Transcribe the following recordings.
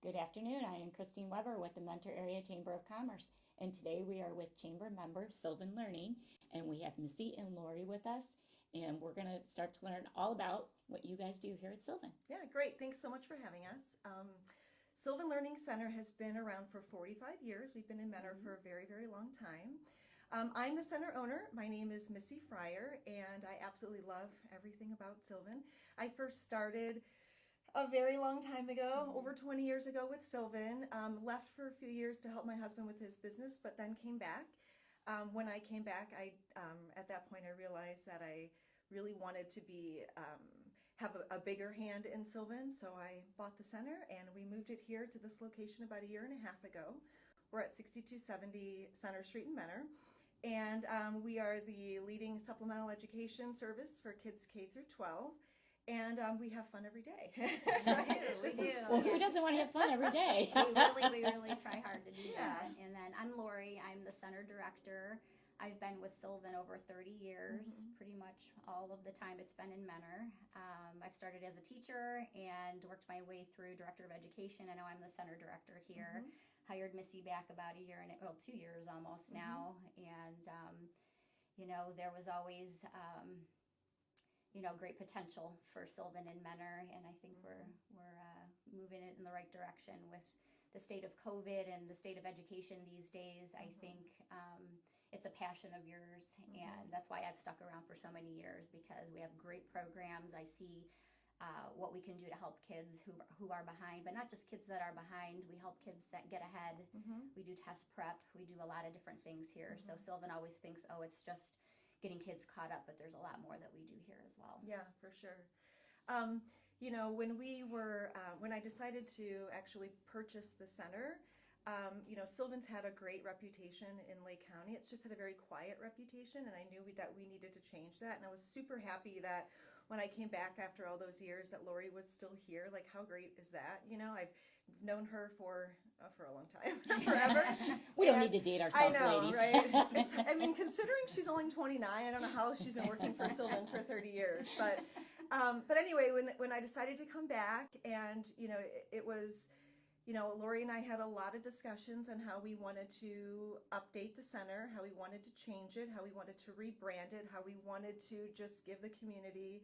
Good afternoon. I am Christine Weber with the Mentor Area Chamber of Commerce, and today we are with Chamber member Sylvan Learning, and we have Missy and Lori with us, and we're going to start to learn all about what you guys do here at Sylvan. Yeah, great. Thanks so much for having us. Sylvan Learning Center has been around for 45 years. We've been in Mentor for a very, very long time. I'm the center owner. My name is Missy Fryer, and I absolutely love everything about Sylvan. I first started a very long time ago, over 20 years ago with Sylvan. Left for a few years to help my husband with his business, but then came back. When I came back, at that point I realized that I really wanted to have a bigger hand in Sylvan, so I bought the center and we moved it here to this location about a year and a half ago. We're at 6270 Center Street in Mentor, and we are the leading supplemental education service for kids K through 12. And we have fun every day. We do. Well, who doesn't want to have fun every day? We really try hard to do that. And then I'm Lori. I'm the center director. I've been with Sylvan over 30 years. Pretty much all of the time it's been in Mentor. I started as a teacher and worked my way through director of education, and now I'm the center director here. Hired Missy back about 2 years almost now. And, there was always great potential for Sylvan and Mentor, and I think we're moving it in the right direction with the state of COVID and the state of education these days. I think it's a passion of yours, and that's why I've stuck around for so many years, because we have great programs. I see what we can do to help kids who are behind, but not just kids that are behind. We help kids that get ahead. We do test prep. We do a lot of different things here. So Sylvan always thinks, oh, it's just getting kids caught up, but there's a lot more that we do here as well. Yeah, for sure. When I decided to actually purchase the center, Sylvan's had a great reputation in Lake County. It's just had a very quiet reputation, and I knew that we needed to change that. And I was super happy that when I came back after all those years that Lori was still here. Like, how great is that? I've known her for a long time, forever. We don't need to date ourselves, I know, ladies. Right? Considering she's only 29, I don't know how she's been working for Sylvan for 30 years. But anyway, when I decided to come back, and it was, Lori and I had a lot of discussions on how we wanted to update the center, how we wanted to change it, how we wanted to rebrand it, how we wanted to just give the community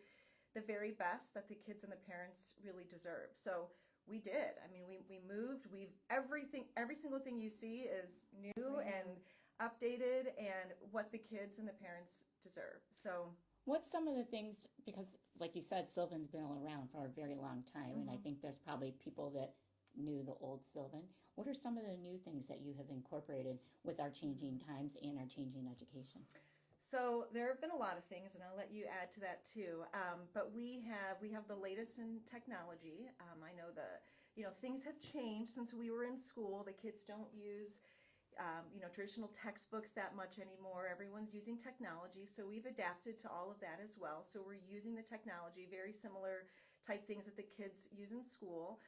the very best that the kids and the parents really deserve. So we did. I mean, we moved. Every single thing you see is new and updated, and what the kids and the parents deserve. So What's some of the things, because like you said, Sylvan's been around for a very long time, and I think there's probably people that knew the old Sylvan. What are some of the new things that you have incorporated with our changing times and our changing education? So there have been a lot of things, and I'll let you add to that too. But we have the latest in technology. I know things have changed since we were in school. The kids don't use traditional textbooks that much anymore. Everyone's using technology, so we've adapted to all of that as well. So we're using the technology, very similar type things that the kids use in school.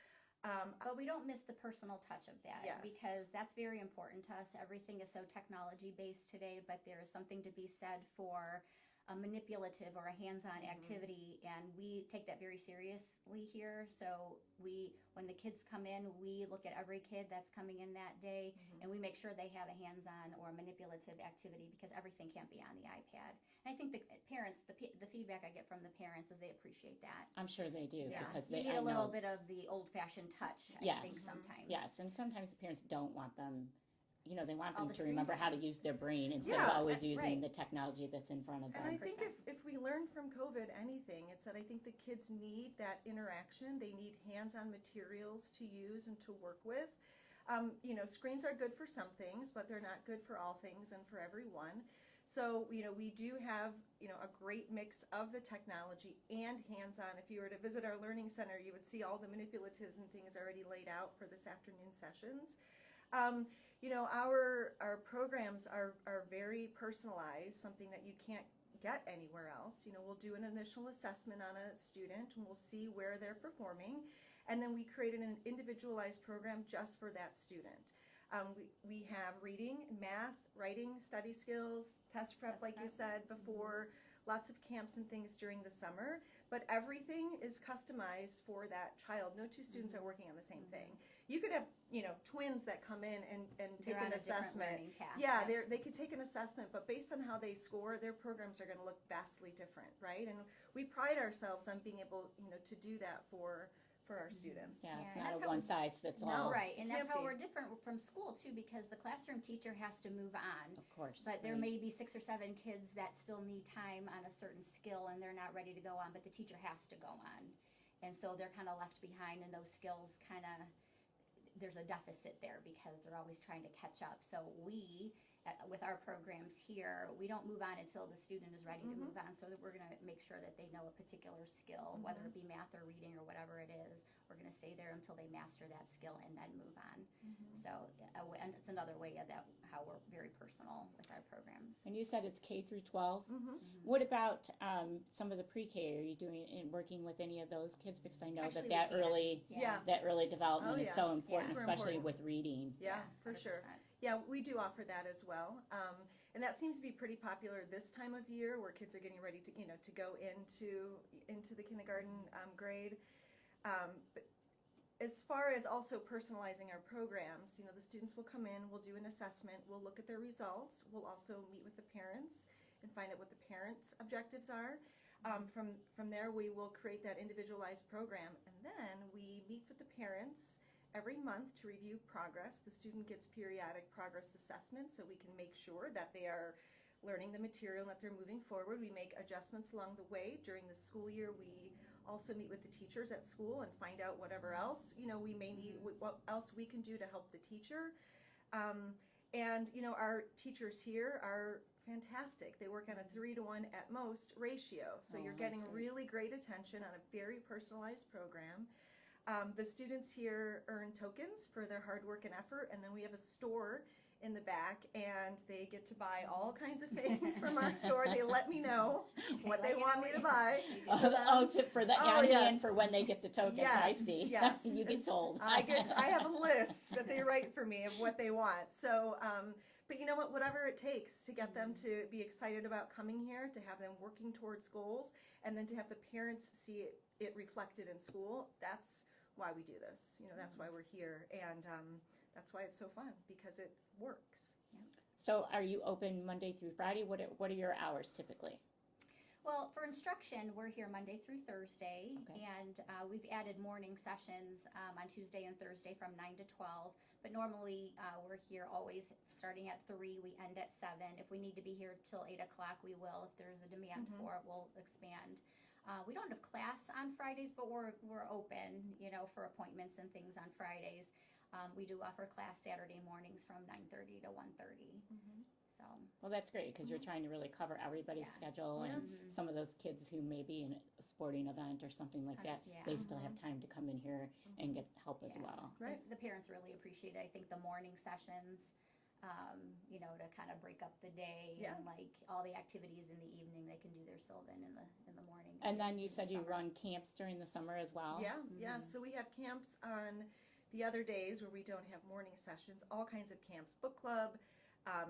But we don't miss the personal touch of that, Yes. because that's very important to us. Everything is so technology based today, but there is something to be said for a manipulative or a hands-on activity, and we take that very seriously here. So when the kids come in, we look at every kid that's coming in that day, and we make sure they have a hands-on or manipulative activity, because everything can't be on the iPad. And I think the parents, the feedback I get from the parents is they appreciate that. I'm sure they do. Yeah, Because you need a little bit of the old-fashioned touch, I Yes. think, sometimes. Yes, and sometimes the parents don't want them, they want All them the to screen remember how to time. use their brain instead Yeah, of always using right. the technology that's in front of them. And I think if we learned from COVID anything, it's that I think the kids need that interaction. They need hands-on materials to use and to work with. Screens are good for some things, but they're not good for all things and for everyone. So, we do have, a great mix of the technology and hands-on. If you were to visit our learning center, you would see all the manipulatives and things already laid out for this afternoon sessions. Our programs are very personalized, something that you can't get anywhere else. We'll do an initial assessment on a student, and we'll see where they're performing, and then we created an individualized program just for that student. We have reading, math, writing, study skills, test prep, like you said before, lots of camps and things during the summer, but everything is customized for that child. No two students are working on the same thing. You could have, twins that come in and take They're an on a different assessment. learning path. Yeah, Yep. they could take an assessment, but based on how they score, their programs are going to look vastly different, right? And we pride ourselves on being able, to do that for our students. Yeah, it's Yeah, and not that's a how- one size fits No. all. Right, and It that's can't how be. we're different from school too, because the classroom teacher has to move on. Of course. But there right. may be 6 or 7 kids that still need time on a certain skill and they're not ready to go on, but the teacher has to go on. And so they're kind of left behind, and those skills there's a deficit there because they're always trying to catch up. So with our programs here, we don't move on until the student is ready to move on. So that we're going to make sure that they know a particular skill, whether it be math or reading or whatever it is. We're going to stay there until they master that skill and then move on. So, and it's another way of how we're very personal with our programs. And you said it's K through 12. Mm-hmm. What about some of the pre-K? Are you working with any of those kids? Because I know Actually, that we can. early Yeah. that early development Oh, is so yes. important, Super especially important. with reading. Yeah, for sure. 100%. Yeah, we do offer that as well, and that seems to be pretty popular this time of year, where kids are getting ready to, to go into the kindergarten grade. But as far as also personalizing our programs, the students will come in, we'll do an assessment, we'll look at their results, we'll also meet with the parents and find out what the parents' objectives are. From there, we will create that individualized program, and then we meet with the parents every month to review progress. The student gets periodic progress assessments so we can make sure that they are learning the material and that they're moving forward. We make adjustments along the way. During the school year, we also meet with the teachers at school and find out whatever else, we may need, what else we can do to help the teacher. And our teachers here are fantastic. They work on a 3-to-1 at most ratio. So Oh, you're that's getting great. really great attention on a very personalized program. The students here earn tokens for their hard work and effort, and then we have a store in the back, and they get to buy all kinds of things from our store. They let me know what they let you want know me what to you- buy. For the Oh, on yes. hand for when they get the tokens. I see. Yes, You get It's- told. I have a list that they write for me of what they want. So, but you know what? Whatever it takes to get them to be excited about coming here, to have them working towards goals, and then to have the parents see it reflected in school. That's why we do this. That's why we're here, and that's why it's so fun, because it works. So are you open Monday through Friday? What are your hours typically? Well, for instruction, we're here Monday through Thursday, Okay. and we've added morning sessions on Tuesday and Thursday from 9 to 12. But normally, we're here always starting at 3. We end at 7. If we need to be here till 8 o'clock, we will. If there's a demand for it, we'll expand. We don't have class on Fridays, but we're open, for appointments and things on Fridays. We do offer class Saturday mornings from 9:30 to 1:30. So. Well, that's great because you're trying to really cover everybody's Yeah. schedule, and some of those kids who may be in a sporting event or something like that, Yeah. they still have time to come in here and get help as Yeah. well. Right. The parents really appreciate it. I think the morning sessions, to kind of break up the day Yeah. and like all the activities in the evening, they can do their Sylvan in the morning. And then you in the said you summer. run camps during the summer as well. Yeah. So we have camps on the other days where we don't have morning sessions. All kinds of camps: book club,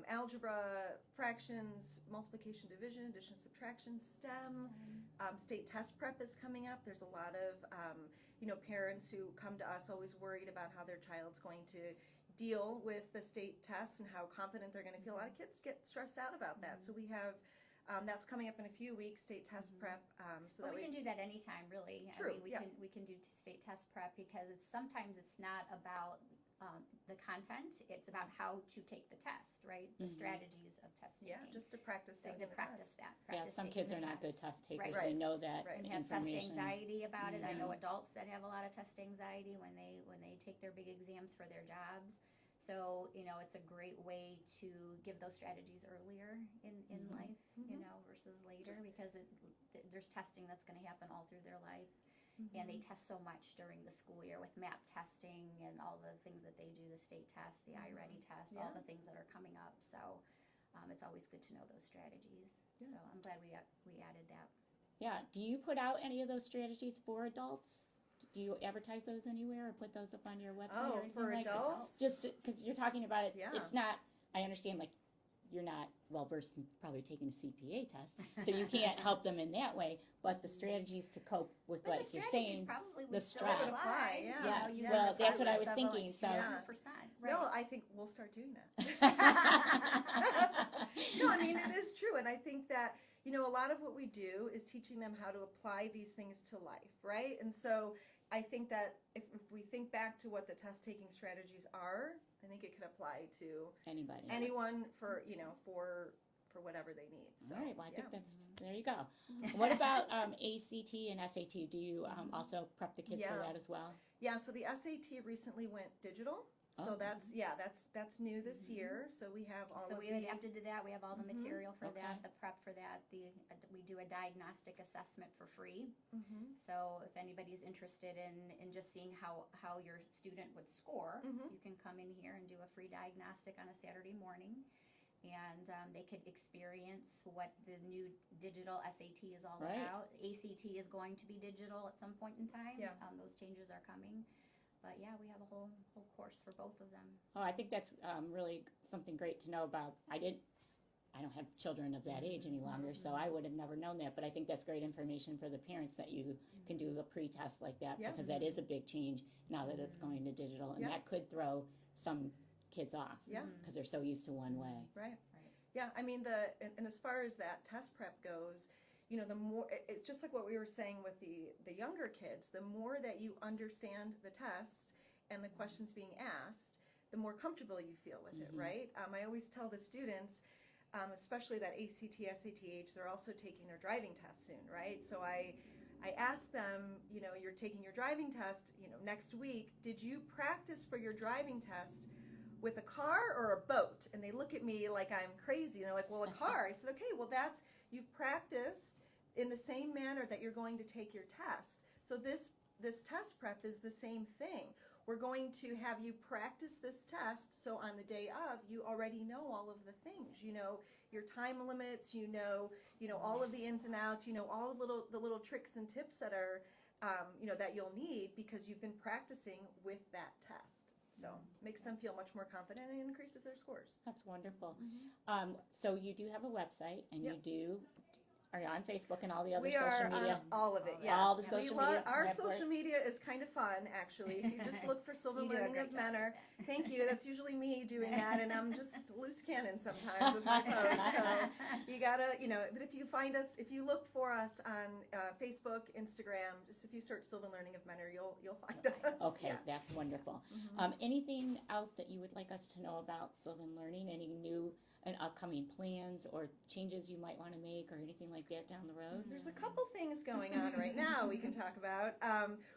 algebra, fractions, multiplication, division, addition, subtraction, STEM. State test prep is coming up. There's a lot of parents who come to us always worried about how their child's going to deal with the state tests and how confident they're going to feel. A lot of kids get stressed out about that. So we have that's coming up in a few weeks. State test prep. So Well, that we way, can do that anytime, really. True, I mean, we can do state test prep because sometimes it's not about the content; it's about how to take the test, right? The strategies of test taking. yeah, just to practice so taking to the practice test. that. Yeah, Practice some taking kids the are not good test. test takers. Right. They know that Right. And have test information. anxiety about it. I know adults that have a lot of test anxiety when they take their big exams for their jobs. So it's a great way to give those strategies earlier in life, versus later, because there's testing that's going to happen all through their lives, and they test so much during the school year with MAP testing and all the things that they do, the state tests, the iReady test, all Yeah. the things that are coming up. So it's always good to know those strategies. Yeah. So I'm glad we added that. Yeah. Do you put out any of those strategies for adults? Do you advertise those anywhere or put those up on your website or Oh, anything for like that? adults? Just because you're talking about it, Yeah. it's not. I understand, like you're not well versed in probably taking a CPA test, so you can't help them in that way. But the strategies to cope with But what the you're strategies saying, probably the would still stress. apply. Yeah. You know, Yes. using Well, the that's what I process was of thinking, so- 100%. Right. No, I think we'll start doing that. No, I mean, it is true. And I think that, you know, a lot of what we do is teaching them how to apply these things to life, right? And so I think that if we think back to what the test taking strategies are, I think it could apply to Anybody. anyone for, you know, for whatever they need. So, All right. Well, I think yeah. that's there. You go. What about ACT and SAT? Do you also prep the kids for Yeah. that as well? Yeah, so the SAT recently went digital. So Oh. that's new this year. So we have all So of we the adapted to that. We have all the material for Okay. that, the prep for that. We do a diagnostic assessment for free. Mhm. So if anybody's interested in just seeing how your student would score, Mhm. you can come in here and do a free diagnostic on a Saturday morning. And they could experience what the new digital SAT is all Right. about. ACT is going to be digital at some point in time. Yeah. Those changes are coming. But yeah, we have a whole course for both of them. Oh, I think that's really something great to know about. I don't have children of that age any longer, so I would have never known that. But I think that's great information for the parents that you can do a pre-test like that, Yeah. because that is a big change now that it's going to digital, and Yeah. that could throw some kids off Yeah. because they're so used to one way. Right. Right. Yeah, I mean and as far as that test prep goes, you know, the more it's just like what we were saying with the younger kids, the more that you understand the test and the questions being asked, the more comfortable you feel with it, right? I always tell the students, especially that ACT, SAT age, they're also taking their driving test soon, right? So I ask them, you know, you're taking your driving test, you know, next week. Did you practice for your driving test with a car or a boat? And they look at me like I'm crazy. And they're like, well, a car. I said, okay, well, you've practiced in the same manner that you're going to take your test. So this test prep is the same thing. We're going to have you practice this test, so on the day of, you already know all of the things. You know your time limits. You know all of the ins and outs. You know all the little tricks and tips that are, you know, that you'll need because you've been practicing with that test. So makes them feel much more confident and increases their scores. That's wonderful. So you do have a website, and Yep. are you on Facebook and all the other We social are media? on all of it, yes. All the We social love- media Our network. social media is kind of fun, actually. If you just look for Sylvan You do a Learning great of job with Mentor, that. thank you. That's usually me doing that, and I'm just loose cannon sometimes with my posts. So you gotta, you know. But if you find us, if you look for us on Facebook, Instagram, just if you search Sylvan Learning of Mentor, you'll find us. Okay, Yeah. that's wonderful. Mhm. Anything else that you would like us to know about Sylvan Learning? Any new and upcoming plans or changes you might want to make or anything like that down the road? There's a couple things going on right now we can talk about.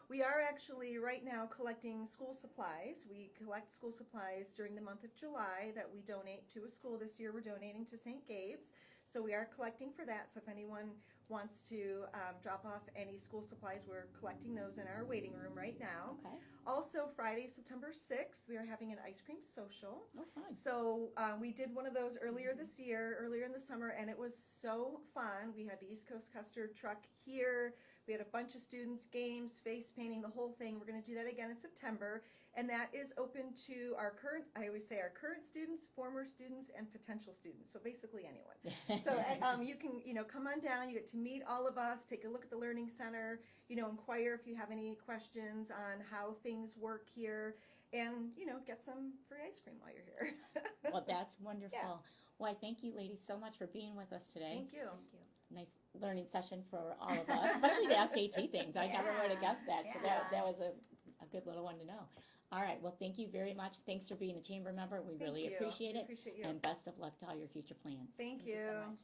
We are actually right now collecting school supplies. We collect school supplies during the month of July that we donate to a school. This year we're donating to St. Gabe's. So we are collecting for that. So if anyone wants to drop off any school supplies, we're collecting those in our waiting room right now. Okay. Also, Friday, September 6th, we are having an ice cream social. Oh, fun. So we did one of those earlier in the summer, and it was so fun. We had the East Coast Custard truck here. We had a bunch of students, games, face painting, the whole thing. We're going to do that again in September, and that is open to our current students, former students, and potential students. So basically anyone. So you can, you know, come on down. You get to meet all of us, take a look at the Learning Center, you know, inquire if you have any questions on how things work here, and, you know, get some free ice cream while you're here. Well, that's wonderful. Yeah. Well, I thank you, ladies, so much for being with us today. Thank you. Thank you. Nice learning session for all of us, especially the SAT things. I never would have guessed that. So Yeah. that was a good little one to know. All right. Well, thank you very much. Thanks for being a chamber member. We Thank really you. appreciate We it. appreciate you. And best of luck to all your future plans. Thank Thank you so much.